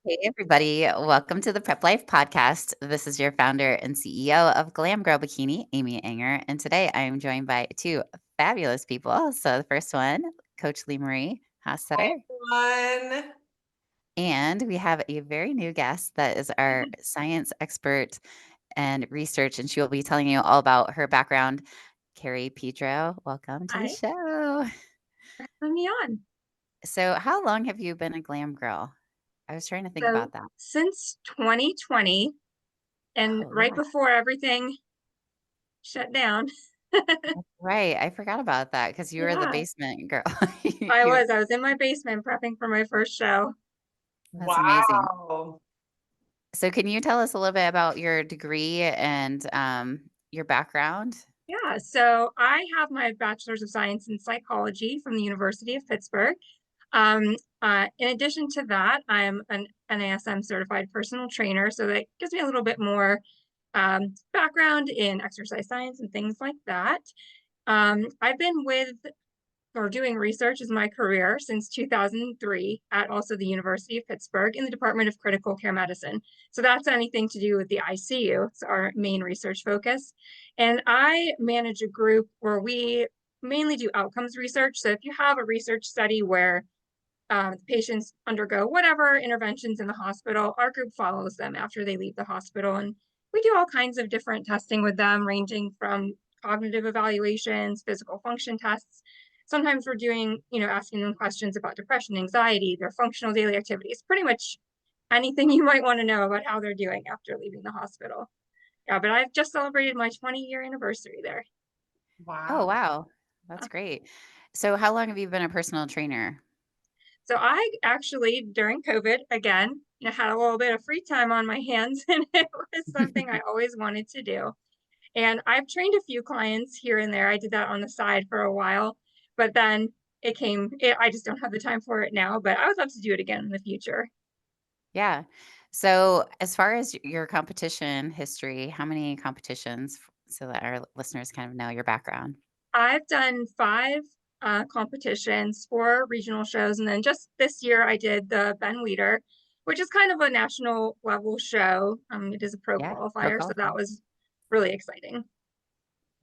Hey, everybody. Welcome to the Prep Life Podcast. This is your founder and CEO of Glam Girl Bikini, Amy Anger. And today I am joined by two fabulous people. So, the first one, Coach Lee Marie Hi, Hossetter. everyone. And we have a very new guest that is our science expert and research. And she will be telling you all about her background. Carrie Pedro, welcome to the Hi, show. put me on. So, how long have you been a glam girl? I was trying to think So about that. since 2020 and Oh, right yeah. before everything shut down. Right, I forgot about that because you were the Yeah, basement girl. I You was. I was in my basement prepping for my first show. That's amazing. Wow. So can you tell us a little bit about your degree and, your background? Yeah, so I have my bachelor's of science in psychology from the University of Pittsburgh. In addition to that, I'm an NASM certified personal trainer, so that gives me a little bit more background in exercise science and things like that. I've been with or doing research as my career since 2003 at also the University of Pittsburgh in the Department of Critical Care Medicine. So that's anything to do with the ICU. It's our main research focus. And I manage a group where we mainly do outcomes research. So if you have a research study where patients undergo whatever interventions in the hospital, our group follows them after they leave the hospital. And we do all kinds of different testing with them, ranging from cognitive evaluations, physical function tests. Sometimes we're doing, asking them questions about depression, anxiety, their functional daily activities, pretty much anything you might want to know about how they're doing after leaving the hospital. Yeah, but I've just celebrated my 20-year anniversary there. Oh, Wow. wow. That's great. So how long have you been a personal trainer? So I actually, during COVID, again, had a little bit of free time on my hands, and it was something I always wanted to do. And I've trained a few clients here and there. I did that on the side for a while, but then I just don't have the time for it now, but I would love to do it again in the future. Yeah. So as far as your competition history, how many competitions so that our listeners kind of know your background? I've done five competitions, four regional shows, and then just this year I did the Ben Weeder, which is kind of a national level show. It is a pro Yeah, pro qualifier, so that qualifier. was really exciting.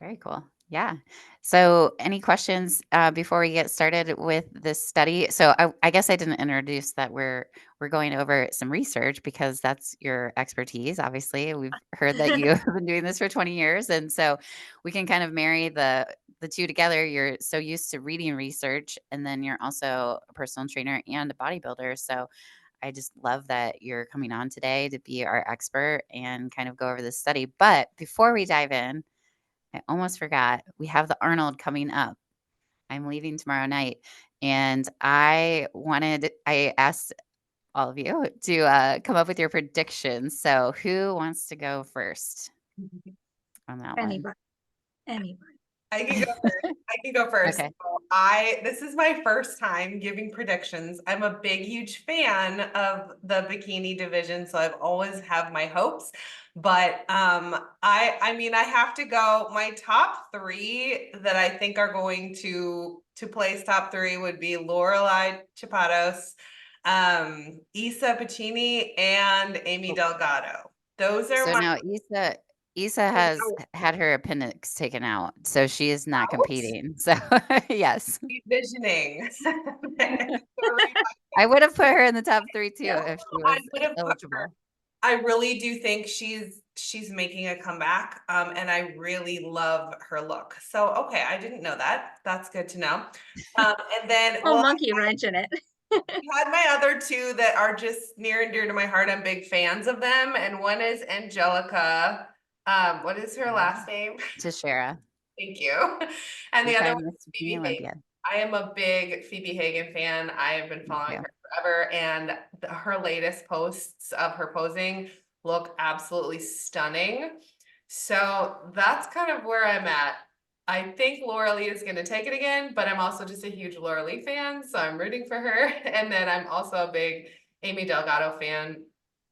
Very cool. Yeah. So, any questions before we get started with this study? So, I guess I didn't introduce that we're going over some research because that's your expertise. Obviously, we've heard that you have been doing this for 20 years, and so we can kind of marry the two together. You're so used to reading research, and then you're also a personal trainer and a bodybuilder. So, I just love that you're coming on today to be our expert and kind of go over this study. But before we dive in, I almost forgot. We have the Arnold coming up. I'm leaving tomorrow night, and I asked all of you to, come up with your predictions. So who wants to go first on that one? Anybody, anybody. I can go first. I can go first. Okay. So this is my first time giving predictions. I'm a big, huge fan of the bikini division, so I've always have my hopes. But I mean, I have to go. My top three that I think are going to place top three would be Lorelai Chapados, Isa Pacini, and Amy Oh, Delgado. Those are so my now Isa has had her appendix taken out, so she is not outs. competing. So, yes. Visioning. I would have put her in the top 3 too Yeah, if she I was would have put her. eligible. I really do think she's making a comeback, and I really love her look. So, okay, I didn't know that. That's good to know. And then, Oh, well, monkey wrench in it. I had my other two that are just near and dear to my heart. I'm big fans of them, and one is Angelica. What is her last name? Tashara, Thank you. And the other one two-time is Miss Bikini Phoebe Hagen. Olympiad. I am a big Phoebe Hagen fan. I have been Me following too. her forever, and her latest posts of her posing look absolutely stunning. So that's kind of where I'm at. I think Laura Lee is going to take it again, but I'm also just a huge Laura Lee fan, so I'm rooting for her. And then I'm also a big Amy Delgado fan.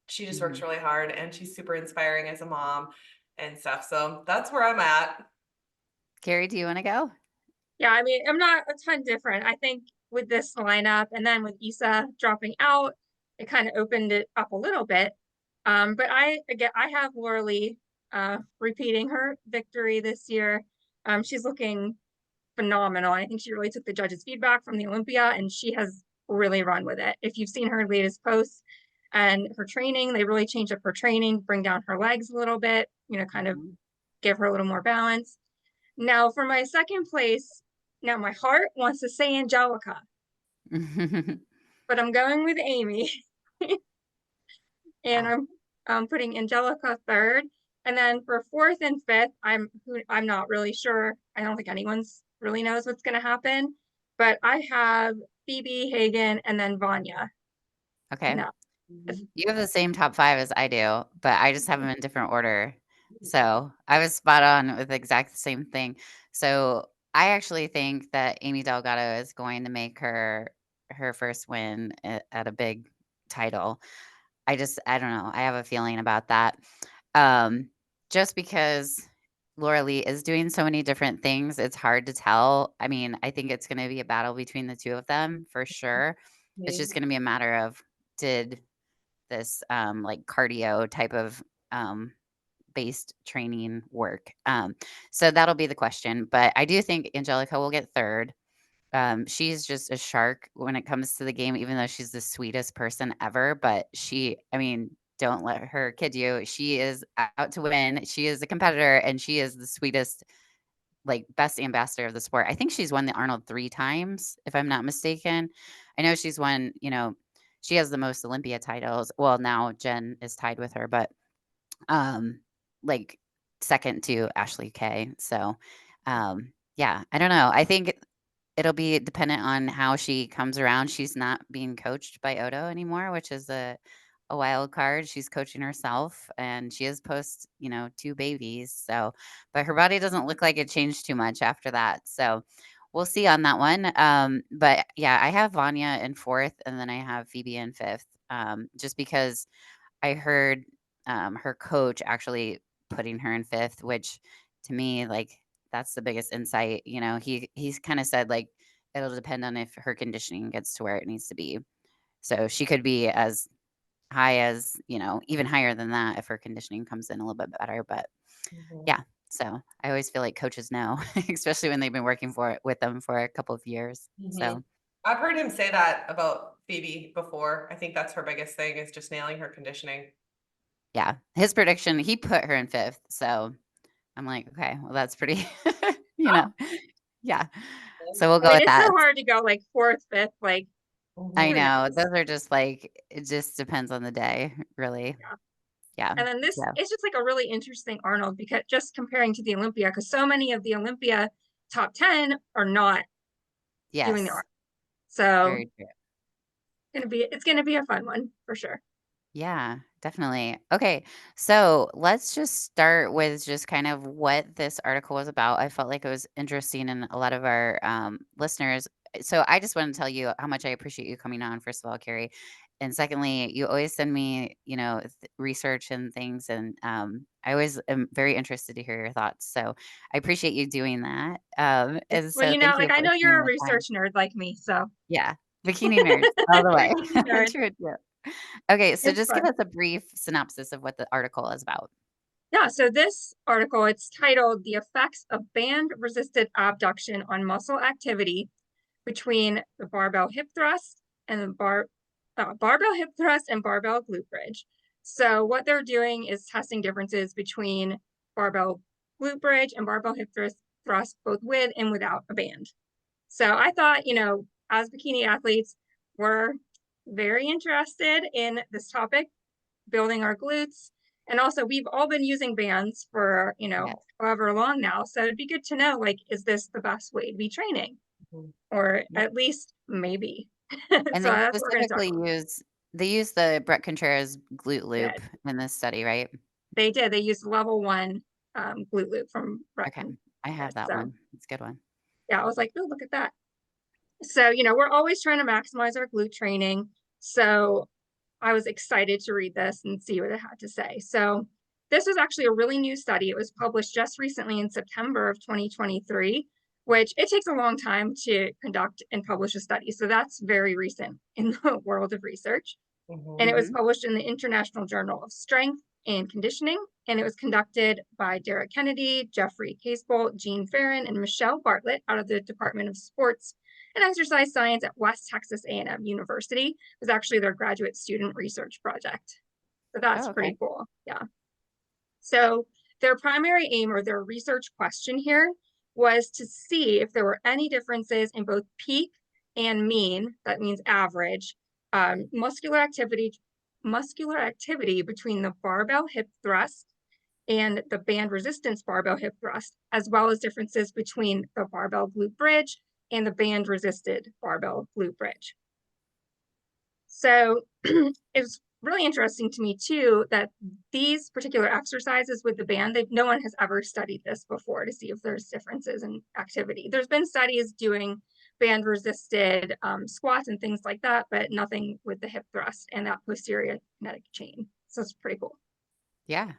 She just works Mhm. really hard, and she's super inspiring as a mom and stuff. So that's where I'm at. Carrie, do you wanna go? Yeah, I mean, I'm not a ton different. I think with this lineup and then with Issa dropping out, it kind of opened it up a little bit. But I have Laura Lee repeating her victory this year. She's looking phenomenal. I think she really took the judges' feedback from the Olympia, and she has really run with it. If you've seen her latest posts and her training, they really changed up her training, bring down her legs a little bit, kind of give her a little more balance. Now for my second place, now my heart wants to say Angelica, but I'm going with Amy. And I'm putting Angelica third. And then for fourth and fifth, I'm not really sure. I don't think anyone's really knows what's going to happen. But I have Phoebe, Hagen, and then Vanya. Okay. No. You have the same top 5 as I do, but I just have them in different order. So I was spot on with the exact same thing. So I actually think that Amy Delgado is going to make her first win at a big title. I don't know. I have a feeling about that. Just because Laura Lee is doing so many different things, it's hard to tell. I mean, I think it's going to be a battle between the two of them for sure. It's just going to be a matter of did this like cardio type of based training work. So that'll be the question. But I do think Angelica will get third. She's just a shark when it comes to the game, even though she's the sweetest person ever. But I mean, don't let her kid you. She is out to win. She is a competitor and she is the sweetest, like best ambassador of the sport. I think she's won the Arnold 3 times, if I'm not mistaken. I know she's won, she has the most Olympia titles. Well, now Jen is tied with her, but like second to Ashley Kay. So yeah, I don't know. I think it'll be dependent on how she comes around. She's not being coached by Odo anymore, which is a wild card. She's coaching herself and she has post, 2 babies. So, but her body doesn't look like it changed too much after that. So we'll see on that one. But yeah, I have Vanya in fourth and then I have Phoebe in fifth. Just because I heard her coach actually putting her in fifth, which to me, like, that's the biggest insight. He's kind of said like it'll depend on if her conditioning gets to where it needs to be. So she could be as high as, even higher than that if her conditioning comes in a little bit better. But yeah, so I always feel like coaches know, especially when they've been working with them for a couple of years. So I've heard him say that about Phoebe before. I think that's her biggest thing is just nailing her conditioning. yeah, his prediction, he put her in fifth. So I'm like, okay, well, that's pretty, yeah. So we'll go with It's that. so hard to go like fourth, fifth, like I who know. knows? Those are just like, it just depends on the day, really. Yeah. And then Yeah. it's just like a really interesting Arnold because just comparing to the Olympia, because so many of the Olympia top 10 are not doing the Yes. Arnold. So Very true. it's gonna be a fun one for sure. Yeah, definitely. Okay, so let's just start with just kind of what this article was about. I felt like it was interesting and a lot of our listeners. So I just want to tell you how much I appreciate you coming on, first of all, Carrie. And secondly, you always send me, research and things. And I always am very interested to hear your thoughts. So I appreciate you doing that. And Well, so thank you like I for know spending you're a the time. research nerd like me, so Yeah, bikini nerds all the way. bikini nerd. True, true. Okay, so It's just give fun. us a brief synopsis of what the article is about. Yeah, so this article, it's titled The Effects of Band-Resisted Abduction on Muscle Activity Between the Barbell Hip Thrust and the Barbell Hip Thrust and Barbell Glute Bridge. So what they're doing is testing differences between barbell glute bridge and barbell hip thrust, both with and without a band. So I thought, as bikini athletes, we're very interested in this topic, building our glutes. And also we've all been using bands for, Yes. however long now. So it'd be good to know, like, is this the best way to be training? Or Yep. at least maybe. And So they that's what we're going to talk specifically about. use the Brett Contreras glute Yeah, loop in this study, right? they did. They used level 1 glute loop from Brett. Okay, I have that So one. It's a good one. yeah, I was like, oh, look at that. So, we're always trying to maximize our glute training. So I was excited to read this and see what it had to say. So this was actually a really new study. It was published just recently in September of 2023, which it takes a long time to conduct and publish a study. So that's very recent in the world of research. And it was Mhm. published in the International Journal of Strength and Conditioning. And it was conducted by Derek Kennedy, Jeffrey Casebolt, Gene Farron, and Michelle Bartlett out of the Department of Sports and Exercise Science at West Texas A&M University. It was actually their graduate student research project. So that's Oh, pretty okay. cool. Yeah. So their primary aim, or their research question here, was to see if there were any differences in both peak and mean, that means average, muscular activity between the barbell hip thrust and the band resistance barbell hip thrust, as well as differences between the barbell glute bridge and the band resisted barbell glute bridge. So it's really interesting to me too that these particular exercises with the band, no one has ever studied this before to see if there's differences in activity. There's been studies doing band resisted squats and things like that, but nothing with the hip thrust and that posterior kinetic chain. So it's pretty cool. Yeah.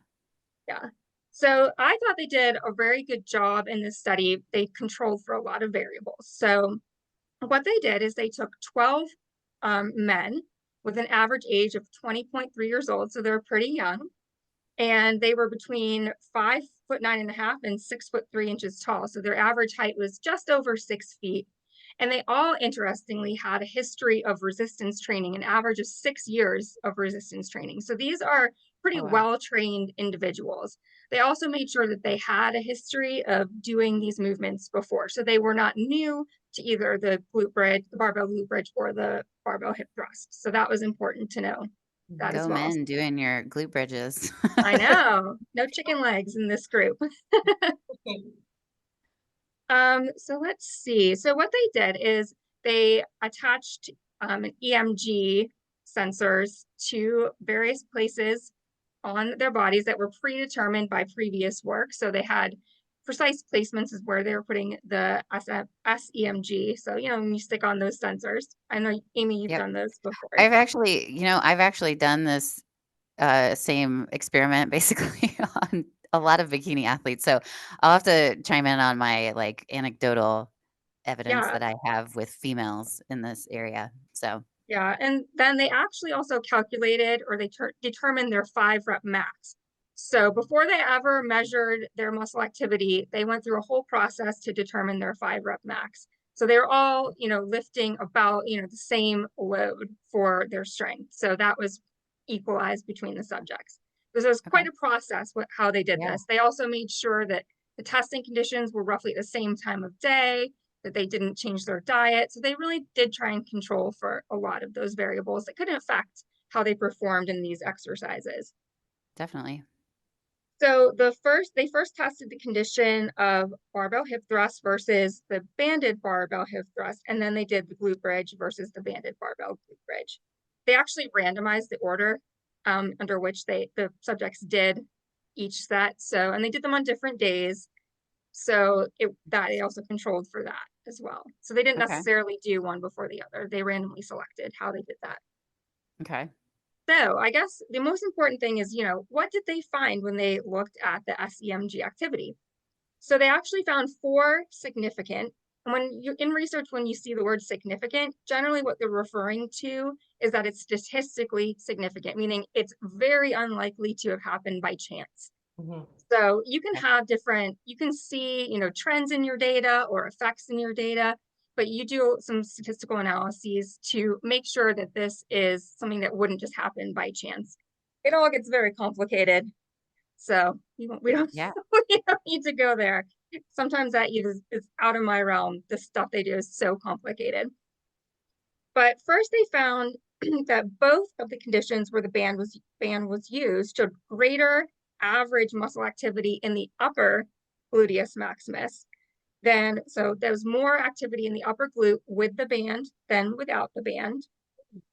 Yeah. So I thought they did a very good job in this study. They controlled for a lot of variables. So what they did is they took 12 men with an average age of 20.3 years old. So they're pretty young. And they were between 5'9.5" and 6'3" tall. So their average height was just over 6 feet. And they all, interestingly, had a history of resistance training, an average of 6 years of resistance training. So these are pretty Oh, wow. well-trained individuals. They also made sure that they had a history of doing these movements before. So they were not new to either the glute bridge, the barbell glute bridge, or the barbell hip thrust. So that was important to know that as Go well. men doing your glute bridges. I know, no chicken legs in this group. So let's see. So what they did is they attached EMG sensors to various places on their bodies that were predetermined by previous work. So they had precise placements is where they were putting the SEMG. So, when you stick on those sensors. I know, Amy, you've Yep. done those before. I've actually done this same experiment basically on a lot of bikini athletes. So I'll have to chime in on my like anecdotal evidence Yeah, that I have with females in this area. So, yeah. And then they actually also calculated, or they determined their 5 rep max. So before they ever measured their muscle activity, they went through a whole process to determine their 5 rep max. So they were all, lifting about, the same load for their strength. So that was equalized between the subjects. This was okay. quite a process with how they did Yeah. this. They also made sure that the testing conditions were roughly the same time of day, that they didn't change their diet. So they really did try and control for a lot of those variables that could affect how they performed in these exercises. Definitely. So they first tested the condition of barbell hip thrust versus the banded barbell hip thrust, and then they did the glute bridge versus the banded barbell glute bridge. They actually randomized the order under which the subjects did each set. So, and they did them on different days. So they also controlled for that as well. So they didn't Okay. necessarily do one before the other. They randomly selected how they did that. Okay. So I guess the most important thing is, what did they find when they looked at the SEMG activity? So they actually found 4 significant. And when you in research, when you see the word significant, generally what they're referring to is that it's statistically significant, meaning it's very unlikely to have happened by chance. Mhm. So you can have you can see, trends in your data or effects in your data, but you do some statistical analyses to make sure that this is something that wouldn't just happen by chance. It all gets very complicated. So we don't, Yeah. we don't need to go there. Sometimes that is out of my realm. The stuff they do is so complicated. But first they found that both of the conditions where the band was used showed greater average muscle activity in the upper gluteus maximus. So there was more activity in the upper glute with the band than without the band.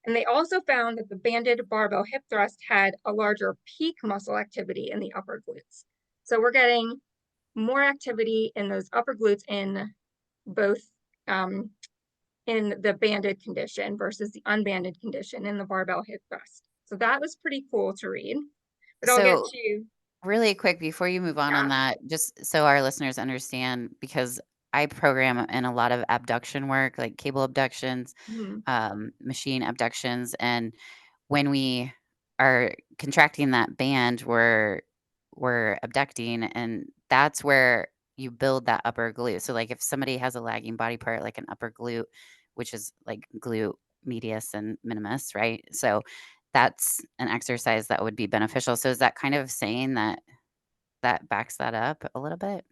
And they also found that the banded barbell hip thrust had a larger peak muscle activity in the upper glutes. So we're getting more activity in those upper glutes in both in the banded condition versus the unbanded condition in the barbell hip thrust. So that was pretty cool to read. But I'll get So, to, really quick before you move on yeah. that, just so our listeners understand, because I program in a lot of abduction work, like cable abductions, Mhm. machine abductions, and when we are contracting that band, we're abducting, and that's where you build that upper glute. So, like, if somebody has a lagging body part, like an upper glute, which is like glute medius and minimus, right? So that's an exercise that would be beneficial. So is that kind of saying that that backs that up a little bit?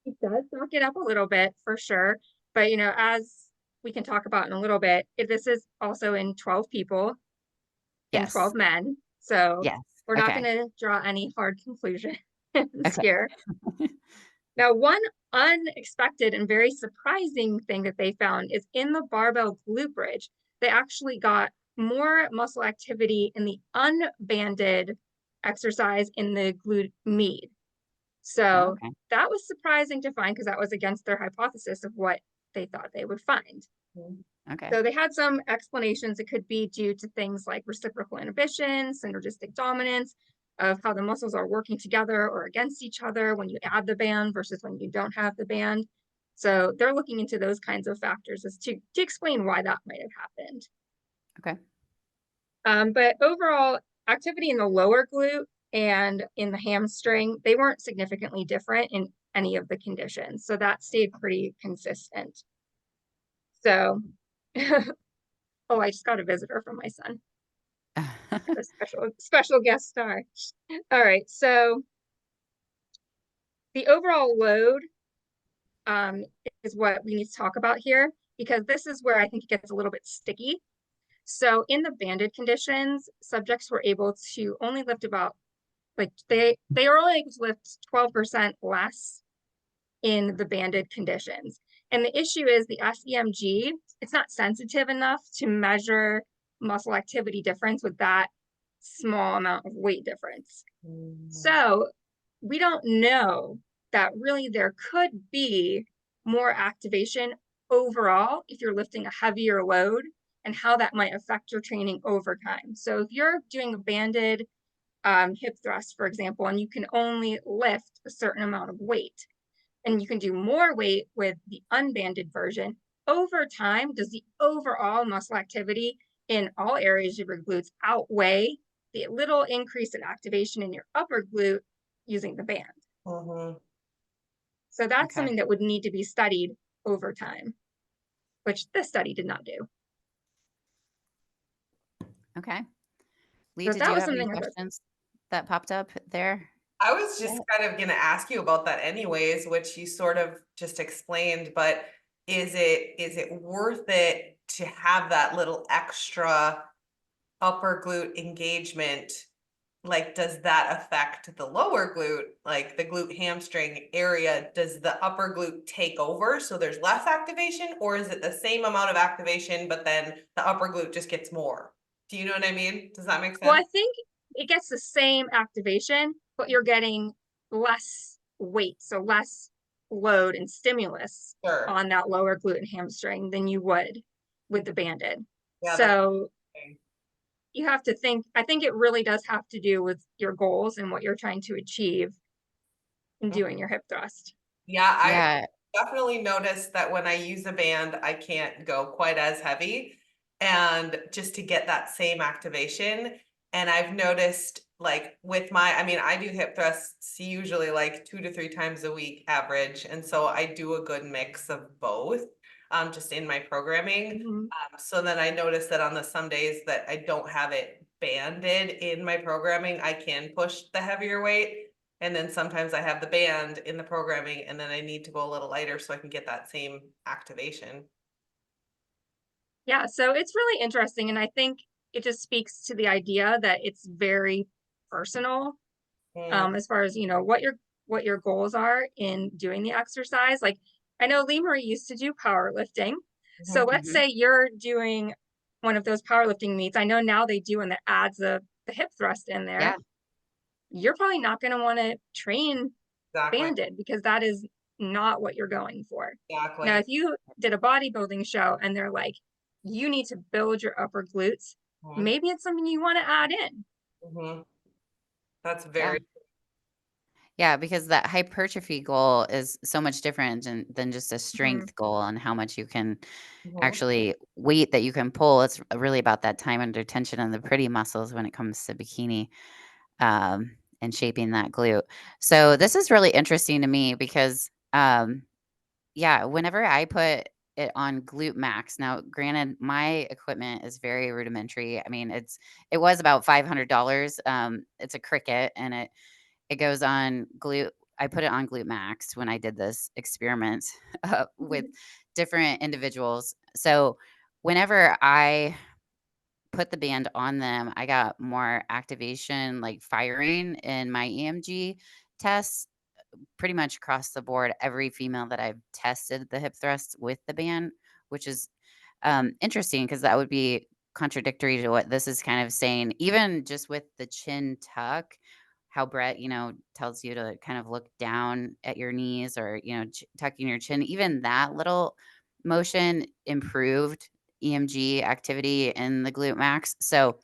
It does back it up a little bit for sure. But, as we can talk about in a little bit, this is also in 12 people and Yes. 12 men. So Yes. we're not going Okay. to draw any hard conclusions Okay. here. Now, one unexpected and very surprising thing that they found is in the barbell glute bridge, they actually got more muscle activity in the unbanded exercise in the glute med. So Okay. that was surprising to find because that was against their hypothesis of what they thought they would find. Okay. So they had some explanations. It could be due to things like reciprocal inhibition, synergistic dominance, of how the muscles are working together or against each other when you add the band versus when you don't have the band. So they're looking into those kinds of factors as to explain why that might have happened. Okay. But overall, activity in the lower glute and in the hamstring, they weren't significantly different in any of the conditions. So that stayed pretty consistent. So, oh, I just got a visitor from my son. A special guest star. All right, so the overall load is what we need to talk about here because this is where I think it gets a little bit sticky. So in the banded conditions, subjects were able to only lift about they are only able to lift 12% less in the banded conditions. And the issue is the SEMG, it's not sensitive enough to measure muscle activity difference with that small amount of weight difference. So we don't know that really there could be more activation overall if you're lifting a heavier load and how that might affect your training over time. So if you're doing a banded hip thrust, for example, and you can only lift a certain amount of weight, and you can do more weight with the unbanded version, over time, does the overall muscle activity in all areas of your glutes outweigh the little increase in activation in your upper glute using the band? So that's Okay. something that would need to be studied over time, which this study did not do. Okay. Lee, So did that you was have any something I thought. questions that popped up there? I was just Yeah. kind of going to ask you about that anyways, which you sort of just explained, but is it worth it to have that little extra upper glute engagement? Like, does that affect the lower glute, like the glute hamstring area? Does the upper glute take over so there's less activation, or is it the same amount of activation, but then the upper glute just gets more? Do you know what I mean? Does that make Well, I sense? think it gets the same activation, but you're getting less weight, so less load and stimulus Sure. on that lower glute and hamstring than you would with the banded. Yeah, that's So okay. you have to think, I think it really does have to do with your goals and what you're trying to achieve in doing your hip thrust. Yeah, I Yeah. definitely noticed that when I use a band, I can't go quite as heavy and just to get that same activation. And I've noticed like with I mean, I do hip thrusts usually like 2 to 3 times a week average. And so I do a good mix of both, just in my programming. Mhm. So then I noticed that on the some days that I don't have it banded in my programming, I can push the heavier weight. And then sometimes I have the band in the programming and then I need to go a little lighter so I can get that same activation. Yeah, so it's really interesting. And I think it just speaks to the idea that it's very personal, Mm, as far as, what your goals are in doing the exercise. Like I know Lee Marie used to do powerlifting. So mhm. let's Mhm. say you're doing one of those powerlifting meets. I know now they do, and that adds the hip thrust in there. Yeah. You're probably not going to want to train Exactly. banded because that is not what you're going for. Now, Exactly. if you did a bodybuilding show and they're like, you need to build your upper glutes, Mhm, maybe it's something you want to add in. mhm. That's Yeah. very, Yeah, because that hypertrophy goal is so much different than just a Mhm. strength goal and how much you can Mhm. actually weight that you can pull. It's really about that time under tension and the pretty muscles when it comes to bikini, and shaping that glute. So this is really interesting to me because, yeah, whenever I put it on glute max, now granted, my equipment is very rudimentary. I mean, it was about $500. It's a Cricut and it goes on glute. I put it on glute max when I did this experiment with Mhm. different individuals. So whenever I put the band on them, I got more activation, like firing in my EMG tests pretty much across the board. Every female that I've tested the hip thrust with the band, which is interesting because that would be contradictory to what this is kind of saying. Even just with the chin tuck, how Brett, tells you to kind of look down at your knees or, tucking your chin, even that little motion improved EMG activity in the glute max. So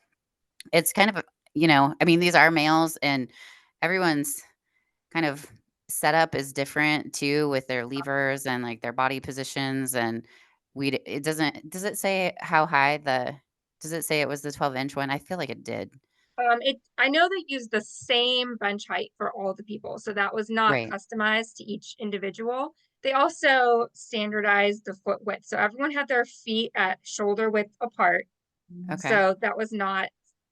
it's kind of, I mean, these are males and everyone's kind of setup is different too with their levers and like their body positions and it does it say how high does it say it was the 12-inch one? I feel like it did. I know they used the same bench height for all the people, so that was not Right. customized to each individual. They also standardized the foot width, so everyone had their feet at shoulder width apart. Okay. So that was not,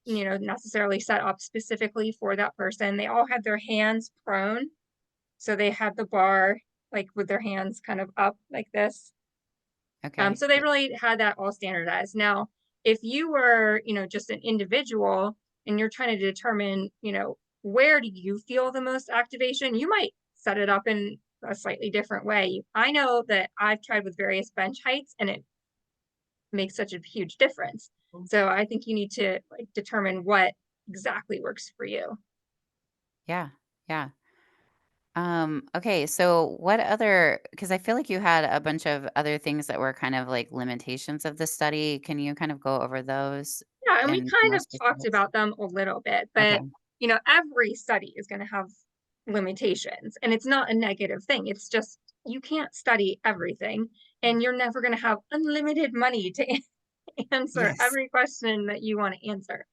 necessarily set up specifically for that person. They all had their hands prone, so they had the bar like with their hands kind of up like this. Okay. So they really had that all standardized. Now, if you were, just an individual and you're trying to determine, where do you feel the most activation, you might set it up in a slightly different way. I know that I've tried with various bench heights and it makes such a huge difference. So I think you need to like determine what exactly works for you. Yeah. Yeah. Okay, so what other, because I feel like you had a bunch of other things that were kind of like limitations of the study. Can you kind of go over those Yeah, and we in kind more of talked specifics? about them a little bit, Okay. but every study is going to have limitations, and it's not a negative thing. It's just you can't study everything, and you're never going to have unlimited money to answer Yes. every question that you want to answer.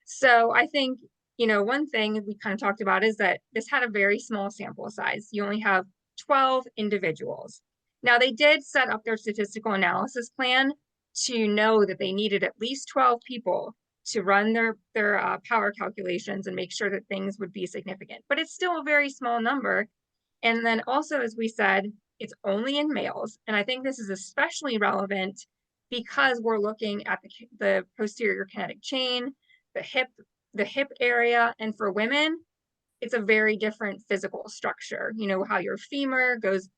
So I think, one thing we kind of talked about is that this had a very small sample size. You only have 12 individuals. Now, they did set up their statistical analysis plan to know that they needed at least 12 people to run their power calculations and make sure that things would be significant. But it's still a very small number. And then also, as we said, it's only in males. And I think this is especially relevant because we're looking at the posterior kinetic chain, the hip, the hip area. And for women, it's a very different physical structure. You know, how your femur goes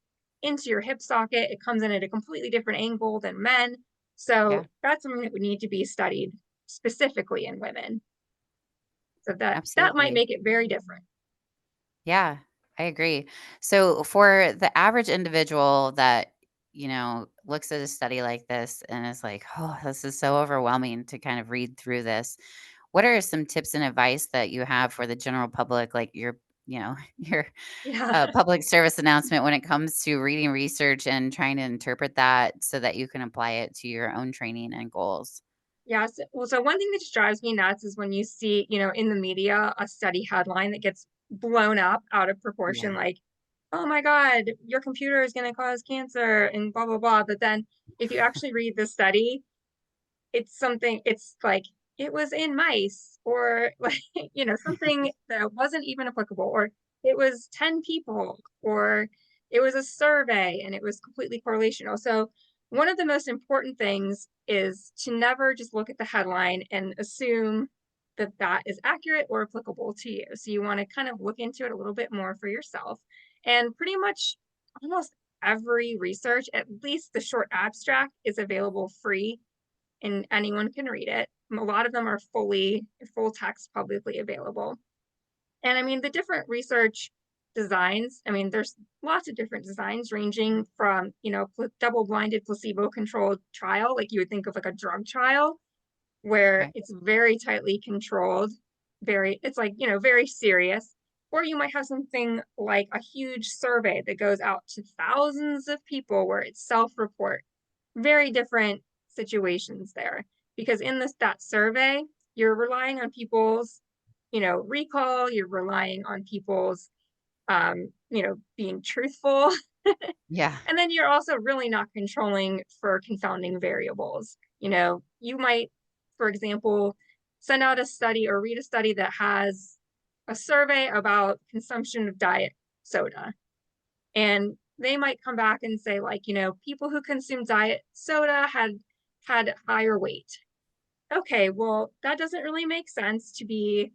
into your hip socket, it comes in at a completely different angle than men. So Yeah, that's something that would need to be studied specifically in women. So that might absolutely. make it very different. Yeah, I agree. So for the average individual that, looks at a study like this and is like, oh, this is so overwhelming to kind of read through this. What are some tips and advice that you have for the general public, like your Yeah. public service announcement when it comes to reading research and trying to interpret that so that you can apply it to your own training and goals? Yes. Well, so one thing that just drives me nuts is when you see, in the media, a study headline that gets blown up out of proportion, Yeah. like, oh my God, your computer is going to cause cancer and blah, blah, blah. But then if you actually read the study, it's like it was in mice or like, something that wasn't even applicable, or it was 10 people, or it was a survey and it was completely correlational. So, one of the most important things is to never just look at the headline and assume that that is accurate or applicable to you. So, you want to kind of look into it a little bit more for yourself. And pretty much almost every research, at least the short abstract, is available free and anyone can read it. A lot of them are full text publicly available. And I mean, the different research designs, I mean, there's lots of different designs ranging from, double blinded placebo controlled trial, like you would think of like a drug trial, where Okay. it's very tightly controlled, it's like, very serious. Or you might have something like a huge survey that goes out to thousands of people where it's self-report. Very different situations there, because in that survey, you're relying on people's, recall, you're relying on people's, being truthful. Yeah. And then you're also really not controlling for confounding variables. You might, for example, send out a study or read a study that has a survey about consumption of diet soda. And they might come back and say, like, people who consume diet soda had higher weight. Okay, well, that doesn't really make sense to be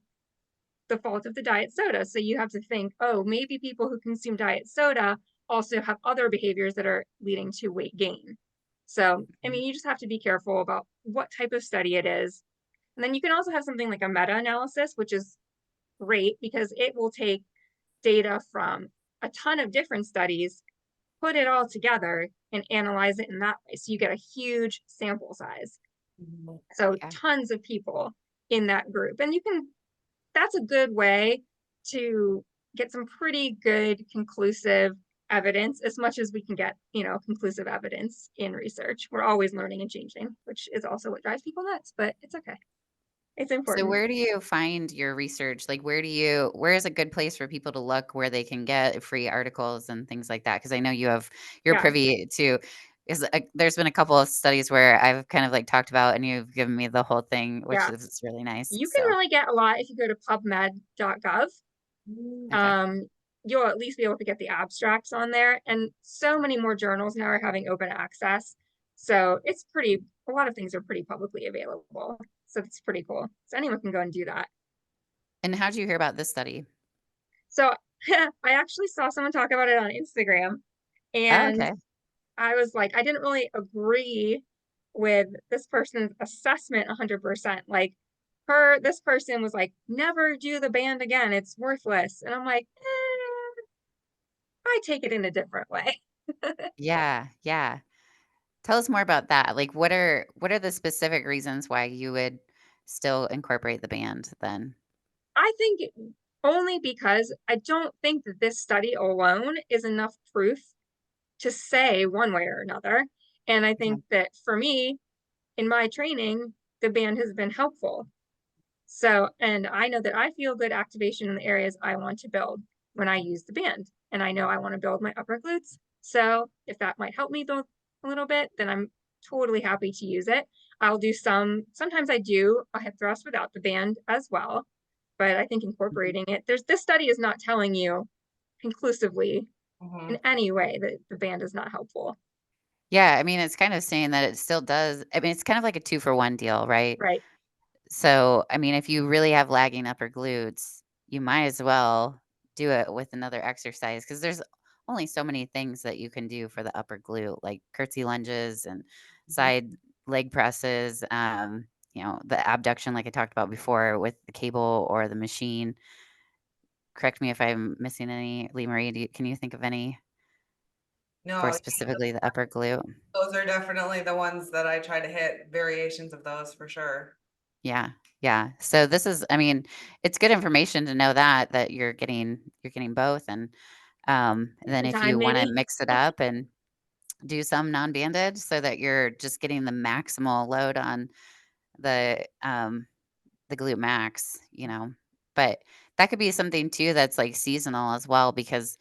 the fault of the diet soda. So you have to think, oh, maybe people who consume diet soda also have other behaviors that are leading to weight gain. So, I mean, you just have to be careful about what type of study it is. And then you can also have something like a meta-analysis, which is great because it will take data from a ton of different studies, put it all together, and analyze it in that way. So you get a huge sample size. So Yeah. tons of people in that group. And that's a good way to get some pretty good conclusive evidence, as much as we can get, conclusive evidence in research. We're always learning and changing, which is also what drives people nuts, but it's okay. It's So important. where do you find your research? Like where is a good place for people to look where they can get free articles and things like that? Because I know you're Yeah. privy to there's been a couple of studies where I've kind of like talked about and you've given me the whole thing, which Yeah. is really nice. You can So, really get a lot if you go to pubmed.gov. okay. Um, you'll at least be able to get the abstracts on there. And so many more journals now are having open access. So a lot of things are pretty publicly available. So it's pretty cool. So anyone can go and do that. And how did you hear about this study? So I actually saw someone talk about it on Instagram, Oh, and okay. I was like, I didn't really agree with this person's assessment 100%. Like, this person was like, never do the band again. It's worthless. And I'm like, I take it in a different way. Yeah, yeah. Tell us more about that. Like what are the specific reasons why you would still incorporate the band then? I think only because I don't think that this study alone is enough proof to say one way or another. And I Okay. think that for me, in my training, the band has been helpful. So, and I know that I feel good activation in the areas I want to build when I use the band. And I know I want to build my upper glutes. So, if that might help me build a little bit, then I'm totally happy to use it. Sometimes I do a hip thrust without the band as well. But I think Mhm. incorporating it, this study is not telling you conclusively in Mhm. any way that the band is not helpful. Yeah, I mean, it's kind of saying that it still does. I mean, it's kind of like a 2 for 1 deal, right? Right. So, I mean, if you really have lagging upper glutes, you might as well do it with another exercise because there's only so many things that you can do for the upper glute, like curtsy lunges and Mhm. side leg presses, the abduction like I talked about before with the cable or the machine. Correct me if I'm missing any. Lee Marie, can you think of any for No, specifically the upper glute? those are definitely the ones that I try to hit, variations of those for sure. Yeah. Yeah. So this is I mean, it's good information to know that you're getting both and then In if time, you wanna maybe. mix it up and do some non-banded so that you're just getting the maximal load on the glute max, But that could be something too that's like seasonal as well because,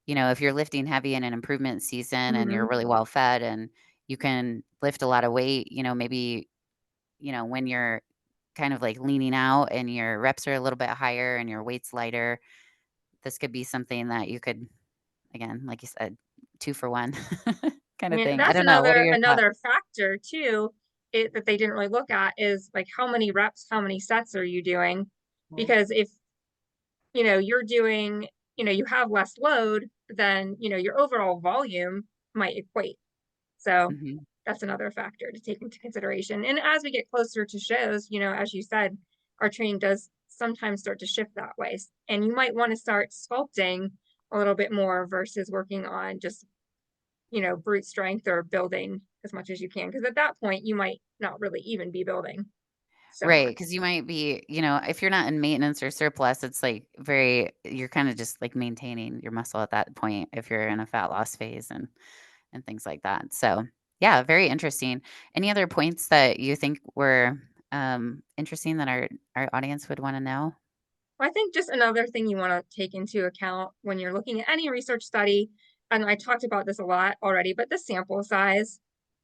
if you're lifting heavy in an improvement season and you're Hmm. really well fed and you can lift a lot of weight, maybe when you're kind of like leaning out and your reps are a little bit higher and your weight's lighter, this could be something that you could, again, like you said, 2 for 1 kind of Yeah, thing. I that's don't know. What are your thoughts? another factor too, that they didn't really look at is like how many reps, how many sets are you doing? Mhm. Because if you're doing, you have less load, then your overall volume might equate. So Mhm. that's another factor to take into consideration. And as we get closer to shows, as you said, our training does sometimes start to shift that way. And you might want to start sculpting a little bit more versus working on just brute strength or building as much as you can. Because at that point, you might not really even be building. so Right, much. because you might be, if you're not in maintenance or surplus, it's like you're kind of just like maintaining your muscle at that point if you're in a fat loss phase and things like that. So, yeah, very interesting. Any other points that you think were interesting that our audience would want to know? I think just another thing you want to take into account when you're looking at any research study, and I talked about this a lot already, but the sample size,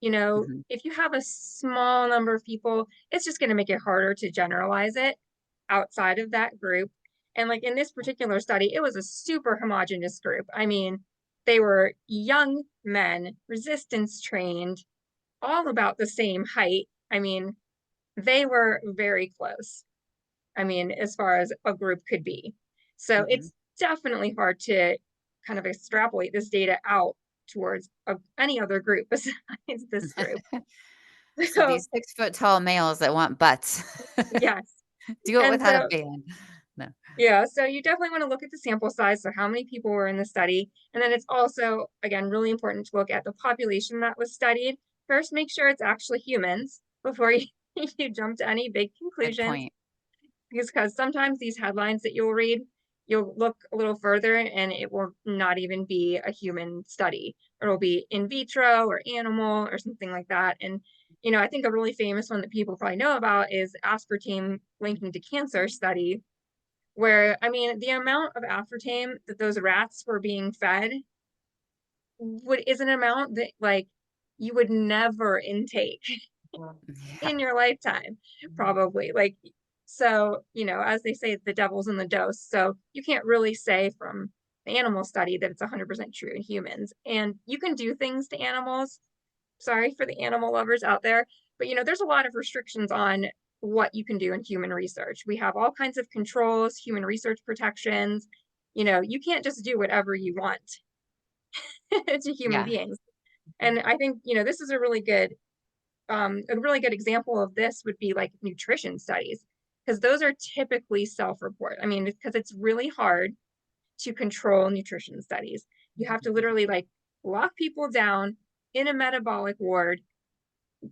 Hmm. if you have a small number of people, it's just going to make it harder to generalize it outside of that group. And like in this particular study, it was a super homogeneous group. I mean, they were young men, resistance trained, all about the same height. I mean, they were very close. I mean, as far as a group could be. So Hmm. it's definitely hard to kind of extrapolate this data out towards any other group besides this group. So So these 6 foot tall males that want butts, yes. do it And without a so band. No. yeah, so you definitely want to look at the sample size, so how many people were in the study. And then it's also, again, really important to look at the population that was studied. First, make sure it's actually humans before you, you jump to any big Good conclusions. point. Because sometimes these headlines that you'll read, you'll look a little further and it will not even be a human study. Or it'll be in vitro or animal or something like that. And, I think a really famous one that people probably know about is aspartame linking to cancer study, where, I mean, the amount of aspartame that those rats were being fed is an amount that, like, you would never intake Yeah. in your lifetime, probably. Like, so, as they say, the devil's in the dose. So you can't really say from the animal study that it's 100% true in humans. And you can do things to animals. Sorry for the animal lovers out there, but there's a lot of restrictions on what you can do in human research. We have all kinds of controls, human research protections. You can't just do whatever you want to human Yeah. beings. And I think, this is a really good example of this would be like nutrition studies, because those are typically self-report. I mean, because it's really hard to control nutrition studies. You have to literally like lock people down in a metabolic ward,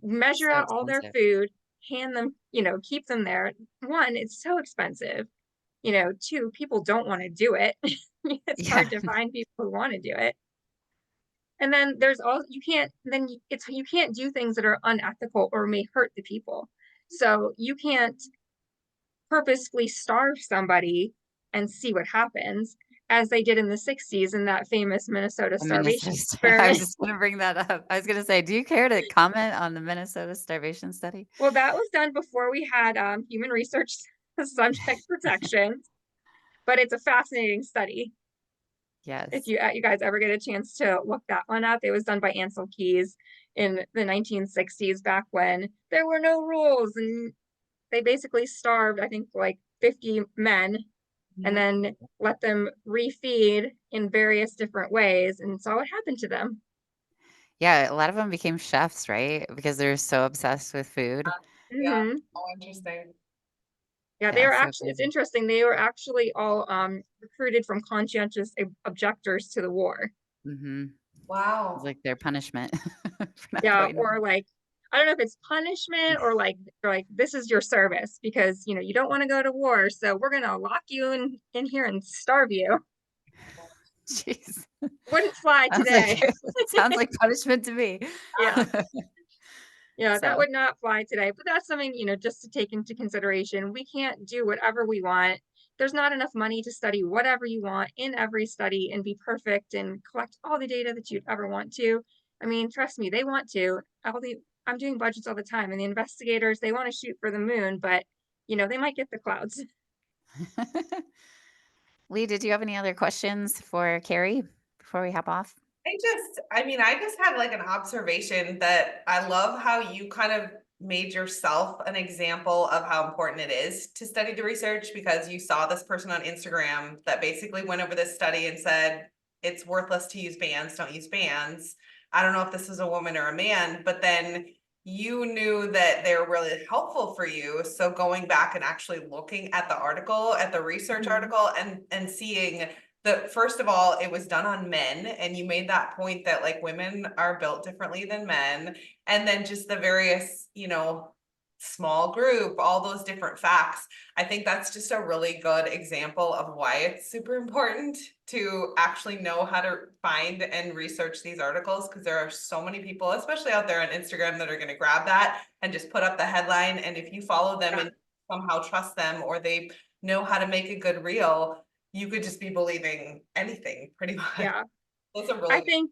measure So out all their expensive. food, hand them, keep them there. One, it's so expensive. Two, people don't want to do it. It's Yeah. hard to find people who want to do it. And then there's all you can't then it's you can't do things that are unethical or may hurt the people. So you can't purposefully starve somebody and see what happens, as they did in the 60s in that famous Minnesota The starvation Minnesota I was experiment. just gonna bring that up. I was gonna say, do you care to comment on the Minnesota starvation study? Well, that was done before we had human research subject protections, but it's a fascinating study. If Yes. you guys ever get a chance to look that one up, it was done by Ansel Keys in the 1960s, back when there were no rules, and they basically starved, I think, like 50 men, and Mhm. then let them refeed in various different ways and saw what happened to them. Yeah, a lot of them became chefs, right? Because they're so obsessed with food. Yeah. Hmm. Oh, interesting. Yeah, they Yeah, were so actually, it's crazy. interesting, they were actually all recruited from conscientious objectors to the war. Mhm. It's Wow. like their punishment for not Yeah, going or home. like, I don't know if it's punishment or like this is your service, because you don't want to go to war, so we're gonna lock you in here and starve you. Jeez. Wouldn't fly Sounds like today. sounds like punishment to me. Yeah. Yeah, that So, would not fly today, but that's something, just to take into consideration. We can't do whatever we want. There's not enough money to study whatever you want in every study and be perfect and collect all the data that you'd ever want to. I mean, trust me, they want to. I'm doing budgets all the time, and the investigators, they want to shoot for the moon, but they might get the clouds. Lee, did you have any other questions for Carrie before we hop off? I just had like an observation that I love how you kind of made yourself an example of how important it is to study the research, because you saw this person on Instagram that basically went over this study and said it's worthless to use bands, don't use bands. I don't know if this is a woman or a man, but then you knew that they were really helpful for you. So going back and actually looking at the article, at the research Mhm. article, and seeing that, first of all, it was done on men, and you made that point that like women are built differently than men, and then just the various small group, all those different facts. I think that's just a really good example of why it's super important to actually know how to find and research these articles, because there are so many people, especially out there on Instagram, that are going to grab that and just put up the headline. And if you follow them Yeah. and somehow trust them, or they know how to make a good reel, you could just be believing anything pretty much. Yeah. That's a really I good think,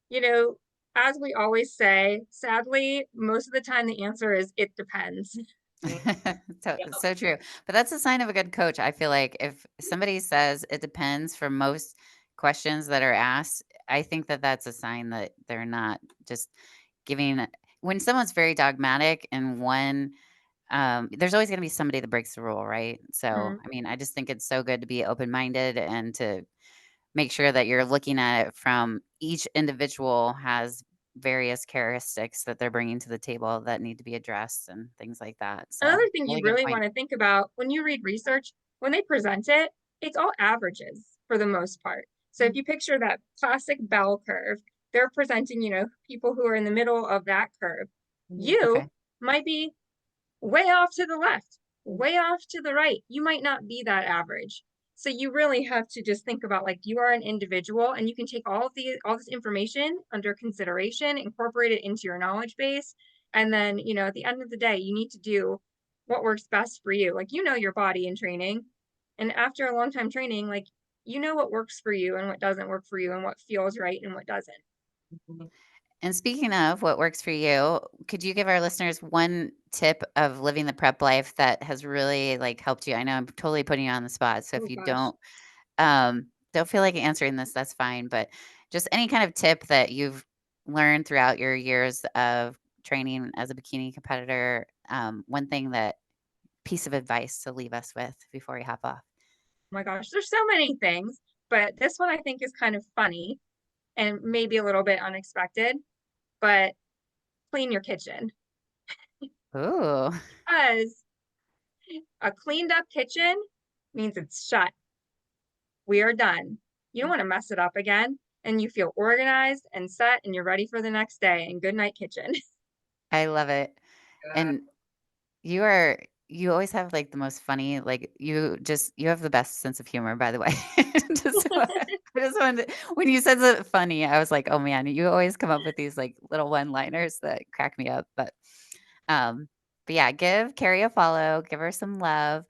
you know, as we always say, sadly, most of the time the answer is it depends. one. So Yeah. so true. But that's a sign of a good coach. I feel like if somebody says it depends for most questions that are asked, I think that that's a sign that they're not just giving when someone's very dogmatic in one there's always going to be somebody that breaks the rule, right? So, Mhm. I mean, I just think it's so good to be open-minded and to make sure that you're looking at it from each individual has various characteristics that they're bringing to the table that need to be addressed and things like that. So, Another thing really you'd good really point. want to think about when you read research, when they present it, it's all averages for the most part. So if you picture that classic bell curve, they're presenting, people who are in the middle of that curve. You Okay. might be way off to the left, way off to the right. You might not be that average. So you really have to just think about like you are an individual and you can take all this information under consideration, incorporate it into your knowledge base. And then, at the end of the day, you need to do what works best for you. Like your body in training. And after a long time training, like what works for you and what doesn't work for you and what feels right and what doesn't. Mhm. And speaking of what works for you, could you give our listeners one tip of living the prep life that has really like helped you? I know I'm totally putting you on the spot. So Oh if you gosh. don't feel like answering this, that's fine. But just any kind of tip that you've learned throughout your years of training as a bikini competitor, one thing that piece of advice to leave us with before we hop off. Oh my gosh, there's so many things, but this one I think is kind of funny and maybe a little bit unexpected, but clean your kitchen Ooh, because a cleaned up kitchen means it's shut. We are done. You don't want to mess it up again. And you feel organized and set and you're ready for the next day. And good night, kitchen. I love it. Yeah. And you always have like the most funny, like you have the best sense of humor, by the way. just, wa- I just wanted when you said that funny, I was like, oh man, you always come up with these like little one-liners that crack me up. Um, but yeah, give Carrie a follow, give her some love,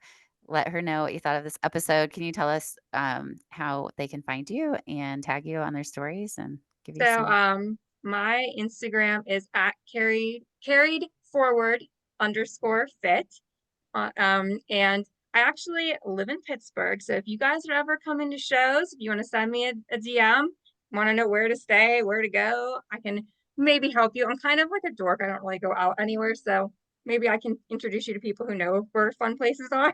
let her know what you thought of this episode. Can you tell us how they can find you and tag you on their stories and give you So some my Instagram is at carried forward underscore fit. And I actually live in Pittsburgh. So if you guys are ever coming to shows, if you want to send me a DM, want to know where to stay, where to go, I can maybe help you. I'm kind of like a dork. I don't really go out anywhere. So maybe I can introduce you to people who know where fun places are.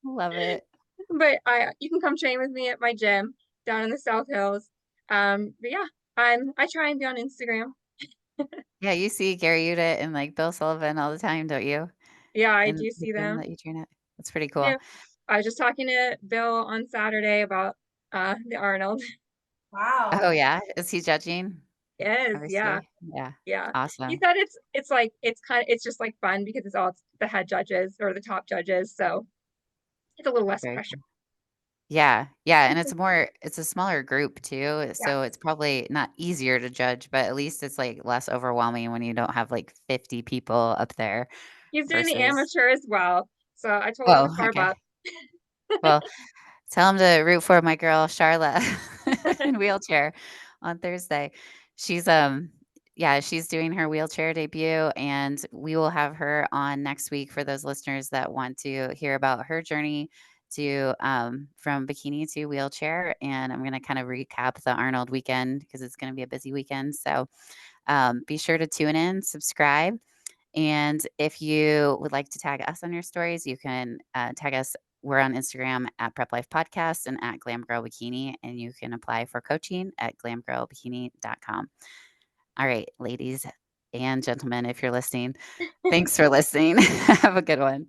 love it. But you can come train with me at my gym down in the South Hills. But yeah, I try and be on Instagram. Yeah, you see Gary Udit and like Bill Sullivan all the time, don't you? Yeah, I In do the see gym them. that you train at. That's pretty Yeah. cool. I was just talking to Bill on Saturday about the Arnold. Wow. Oh yeah, is he judging? Yes, yeah, Obviously. Yeah. yeah. He Awesome. said it's just like fun because it's all the head judges or the top judges, so it's a little less Very pressure. cool. Yeah, yeah, and it's a smaller group too, so Yes. it's probably not easier to judge, but at least it's, like, less overwhelming when you don't have, like, 50 people up there He's doing the versus amateur as well. So I told him to oh, carve okay. up. Well, tell him to root for my girl, Charla, in wheelchair on Thursday. She's, yeah, she's doing her wheelchair debut, and we will have her on next week for those listeners that want to hear about her journey to from bikini to wheelchair. And I'm going to kind of recap the Arnold weekend because it's going to be a busy weekend. So be sure to tune in, subscribe. And if you would like to tag us on your stories, you can tag us. We're on Instagram at Prep Life Podcast and at Glam Girl Bikini, and you can apply for coaching at glamgirlbikini.com. All right, ladies and gentlemen, if you're listening, thanks for listening. Have a good one.